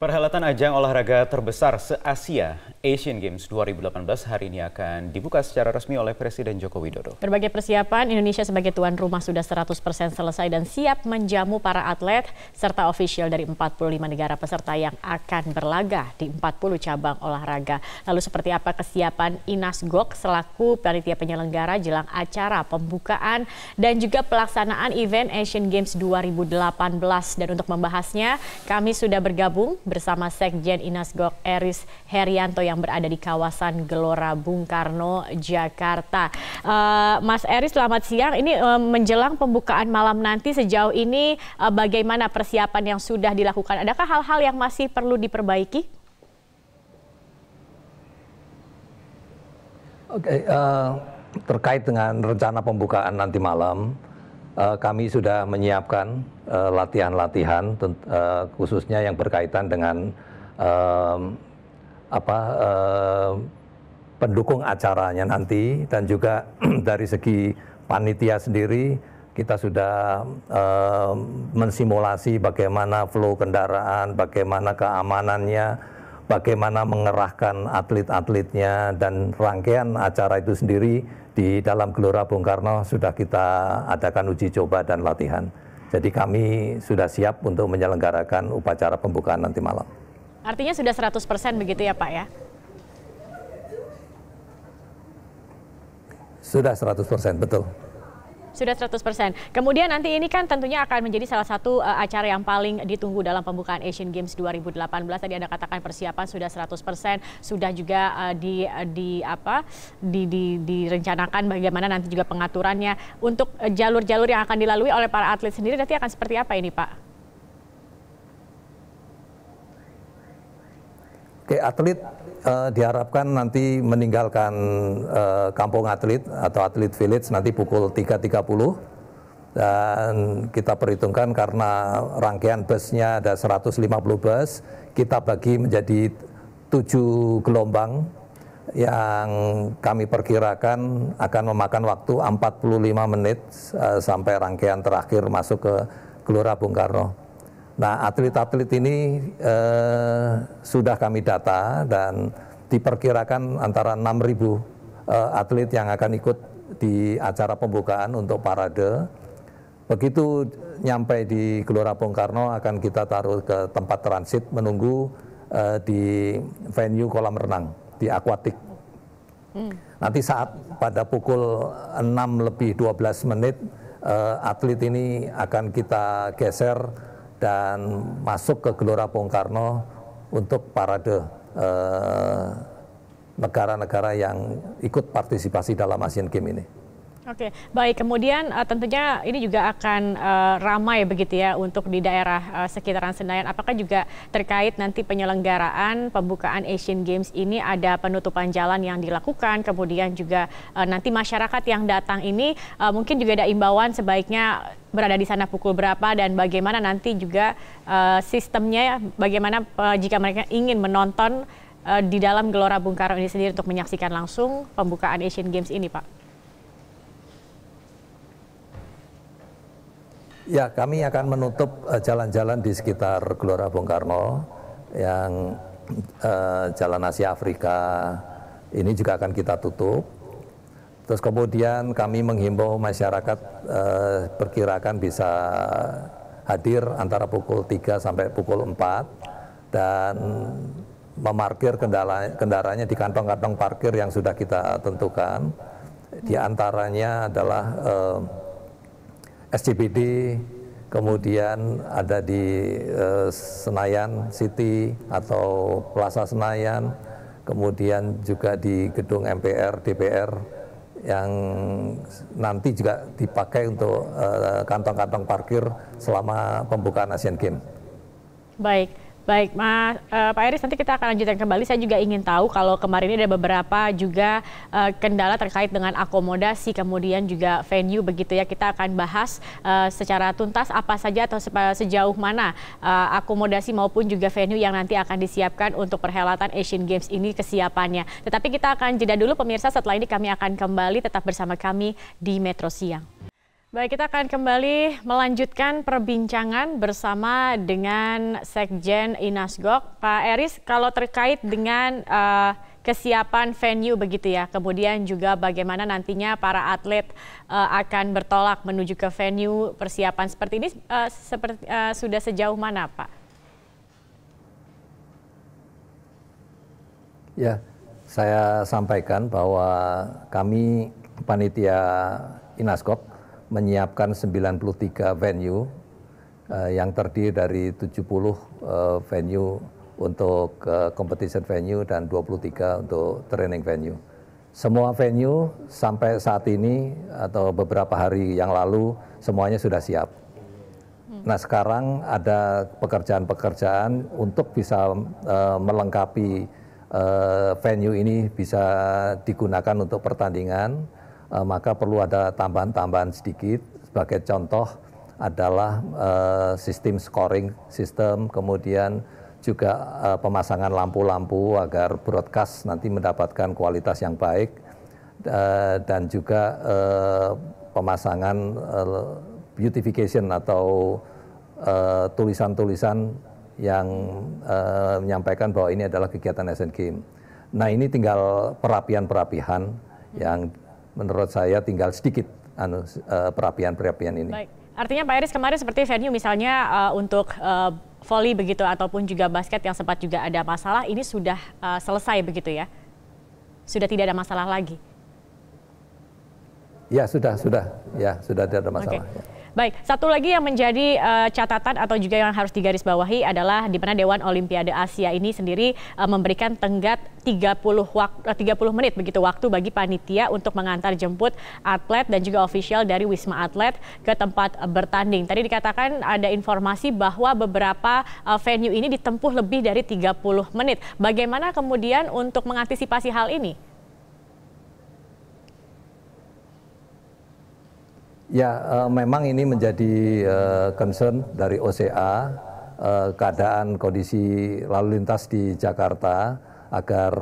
Perhelatan ajang olahraga terbesar se-Asia, Asian Games 2018 hari ini akan dibuka secara resmi oleh Presiden Joko Widodo. Berbagai persiapan, Indonesia sebagai tuan rumah sudah 100% selesai dan siap menjamu para atlet serta ofisial dari 45 negara peserta yang akan berlaga di 40 cabang olahraga. Lalu seperti apa kesiapan Inas Gok selaku panitia penyelenggara jelang acara pembukaan dan juga pelaksanaan event Asian Games 2018. Dan untuk membahasnya, kami sudah bergabung bersama Sekjen Inas Gok Eris Herianto yang berada di kawasan Gelora Bung Karno, Jakarta. Mas Eris, selamat siang. Ini menjelang pembukaan malam nanti, sejauh ini bagaimana persiapan yang sudah dilakukan? Adakah hal-hal yang masih perlu diperbaiki? Oke, terkait dengan rencana pembukaan nanti malam, kami sudah menyiapkan latihan-latihan khususnya yang berkaitan dengan pendukung acaranya nanti, dan juga dari segi panitia sendiri kita sudah mensimulasi bagaimana flow kendaraan, bagaimana keamanannya, bagaimana mengerahkan atlet-atletnya, dan rangkaian acara itu sendiri di dalam Gelora Bung Karno sudah kita adakan uji coba dan latihan. Jadi kami sudah siap untuk menyelenggarakan upacara pembukaan nanti malam. Artinya sudah 100% begitu ya Pak ya? Sudah 100%, betul. Sudah 100%. Kemudian nanti ini kan tentunya akan menjadi salah satu acara yang paling ditunggu dalam pembukaan Asian Games 2018. Tadi Anda katakan persiapan sudah 100%, sudah juga direncanakan bagaimana nanti juga pengaturannya. Untuk jalur-jalur yang akan dilalui oleh para atlet sendiri nanti akan seperti apa ini Pak? Oke, atlet diharapkan nanti meninggalkan kampung atlet atau atlet village nanti pukul 3.30, dan kita perhitungkan karena rangkaian busnya ada 150 bus, kita bagi menjadi 7 gelombang yang kami perkirakan akan memakan waktu 45 menit sampai rangkaian terakhir masuk ke Gelora Bung Karno. Nah, atlet-atlet ini sudah kami data dan diperkirakan antara 6.000 atlet yang akan ikut di acara pembukaan untuk parade. Begitu nyampe di Gelora Bung Karno akan kita taruh ke tempat transit menunggu di venue kolam renang di Aquatic. Nanti saat pada pukul 6:12 atlet ini akan kita geser dan masuk ke Gelora Bung Karno untuk parade negara-negara yang ikut partisipasi dalam Asian Games ini. Oke, baik. Kemudian tentunya ini juga akan ramai begitu ya untuk di daerah sekitaran Senayan. Apakah juga terkait nanti penyelenggaraan pembukaan Asian Games ini ada penutupan jalan yang dilakukan, kemudian juga nanti masyarakat yang datang ini mungkin juga ada imbauan sebaiknya berada di sana pukul berapa, dan bagaimana nanti juga sistemnya, bagaimana jika mereka ingin menonton di dalam Gelora Bung Karno ini sendiri untuk menyaksikan langsung pembukaan Asian Games ini, Pak? Ya, kami akan menutup jalan-jalan di sekitar Gelora Bung Karno yang Jalan Asia Afrika ini juga akan kita tutup. Terus kemudian kami menghimbau masyarakat perkirakan bisa hadir antara pukul 3 sampai pukul 4 dan memarkir kendaraannya di kantong-kantong parkir yang sudah kita tentukan. Di antaranya adalah SCBD, kemudian ada di Senayan City atau Plaza Senayan, kemudian juga di gedung MPR, DPR yang nanti juga dipakai untuk kantong-kantong parkir selama pembukaan Asian Games. Baik, Pak Eris, nanti kita akan lanjutkan kembali. Saya juga ingin tahu kalau kemarin ini ada beberapa juga kendala terkait dengan akomodasi, kemudian juga venue begitu ya. Kita akan bahas secara tuntas apa saja atau sejauh mana akomodasi maupun juga venue yang nanti akan disiapkan untuk perhelatan Asian Games ini kesiapannya. Tetapi kita akan jeda dulu pemirsa, setelah ini kami akan kembali, tetap bersama kami di Metro Siang. Baik, kita akan kembali melanjutkan perbincangan bersama dengan Sekjen Inasgok. Pak Eris, kalau terkait dengan kesiapan venue begitu ya, kemudian juga bagaimana nantinya para atlet akan bertolak menuju ke venue, persiapan seperti ini sudah sejauh mana, Pak? Ya, saya sampaikan bahwa kami panitia Inasgok menyiapkan 93 venue yang terdiri dari 70 venue untuk competition venue dan 23 untuk training venue. Semua venue sampai saat ini atau beberapa hari yang lalu semuanya sudah siap. Nah, sekarang ada pekerjaan-pekerjaan untuk bisa melengkapi venue ini bisa digunakan untuk pertandingan. Maka perlu ada tambahan-tambahan sedikit. Sebagai contoh adalah sistem scoring system, kemudian juga pemasangan lampu-lampu agar broadcast nanti mendapatkan kualitas yang baik, dan juga pemasangan beautification atau tulisan-tulisan yang menyampaikan bahwa ini adalah kegiatan Asian Games. Nah, ini tinggal perapian-perapian yang menurut saya tinggal sedikit perapian-perapian ini. Baik. Artinya Pak Eris, kemarin seperti venue misalnya untuk voli begitu ataupun juga basket yang sempat juga ada masalah, ini sudah selesai begitu ya? Sudah tidak ada masalah lagi? Ya, sudah tidak ada masalah. Okay. Ya. Baik, satu lagi yang menjadi catatan atau juga yang harus digarisbawahi adalah di mana Dewan Olimpiade Asia ini sendiri memberikan tenggat 30 menit begitu waktu bagi panitia untuk mengantar jemput atlet dan juga ofisial dari Wisma Atlet ke tempat bertanding. Tadi dikatakan ada informasi bahwa beberapa venue ini ditempuh lebih dari 30 menit. Bagaimana kemudian untuk mengantisipasi hal ini? Ya, memang ini menjadi concern dari OCA, keadaan kondisi lalu lintas di Jakarta agar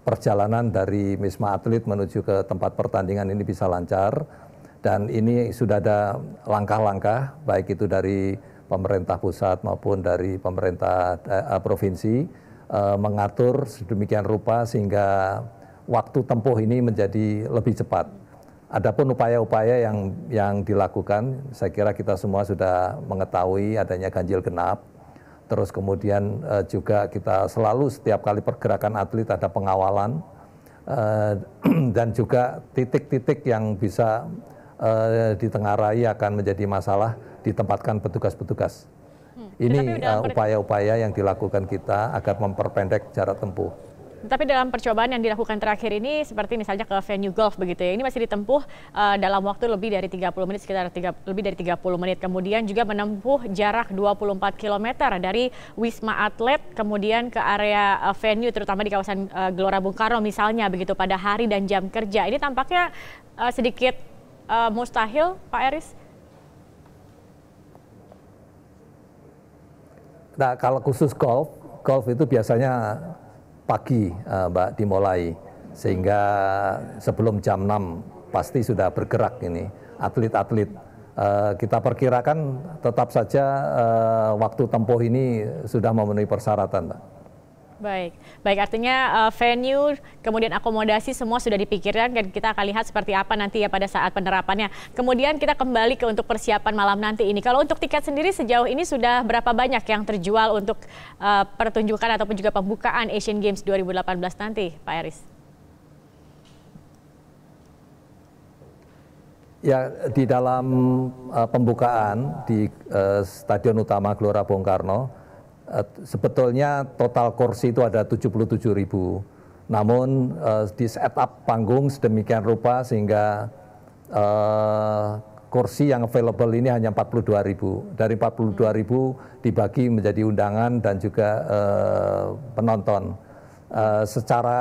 perjalanan dari Wisma Atlet menuju ke tempat pertandingan ini bisa lancar. Dan ini sudah ada langkah-langkah, baik itu dari pemerintah pusat maupun dari pemerintah provinsi, mengatur sedemikian rupa sehingga waktu tempuh ini menjadi lebih cepat. Adapun upaya-upaya yang dilakukan, saya kira kita semua sudah mengetahui adanya ganjil genap. Terus kemudian juga kita selalu setiap kali pergerakan atlet ada pengawalan, dan juga titik-titik yang bisa ditengarai akan menjadi masalah ditempatkan petugas-petugas. Ini upaya-upaya yang dilakukan kita agar memperpendek jarak tempuh. Tapi dalam percobaan yang dilakukan terakhir ini seperti misalnya ke venue golf begitu ya, ini masih ditempuh dalam waktu lebih dari 30 menit, sekitar lebih dari 30 menit. Kemudian juga menempuh jarak 24 km dari Wisma Atlet kemudian ke area venue terutama di kawasan Gelora Bung Karno misalnya begitu pada hari dan jam kerja. Ini tampaknya sedikit mustahil, Pak Eris? Nah, kalau khusus golf itu biasanya pagi, Mbak, dimulai, sehingga sebelum jam 6 pasti sudah bergerak ini atlet-atlet. Kita perkirakan tetap saja waktu tempuh ini sudah memenuhi persyaratan, Mbak. Baik, artinya venue, kemudian akomodasi semua sudah dipikirkan dan kita akan lihat seperti apa nanti ya pada saat penerapannya. Kemudian kita kembali ke untuk persiapan malam nanti ini. Kalau untuk tiket sendiri sejauh ini sudah berapa banyak yang terjual untuk pertunjukan ataupun juga pembukaan Asian Games 2018 nanti, Pak Eris? Ya, di dalam pembukaan di Stadion Utama Gelora Bung Karno, sebetulnya total kursi itu ada 77.000. Namun di setup panggung sedemikian rupa sehingga kursi yang available ini hanya 42.000. Dari 42.000 dibagi menjadi undangan dan juga penonton. Secara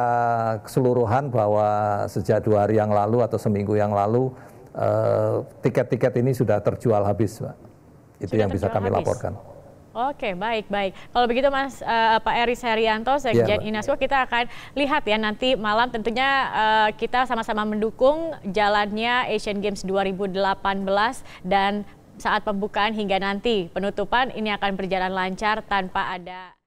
keseluruhan bahwa sejak 2 hari yang lalu atau seminggu yang lalu tiket-tiket ini sudah terjual habis, Pak. Itu yang bisa kami laporkan. Oke, baik. Kalau begitu Pak Eris Herianto, Sekjen Inasgok, kita akan lihat ya nanti malam tentunya kita sama-sama mendukung jalannya Asian Games 2018 dan saat pembukaan hingga nanti penutupan ini akan berjalan lancar tanpa ada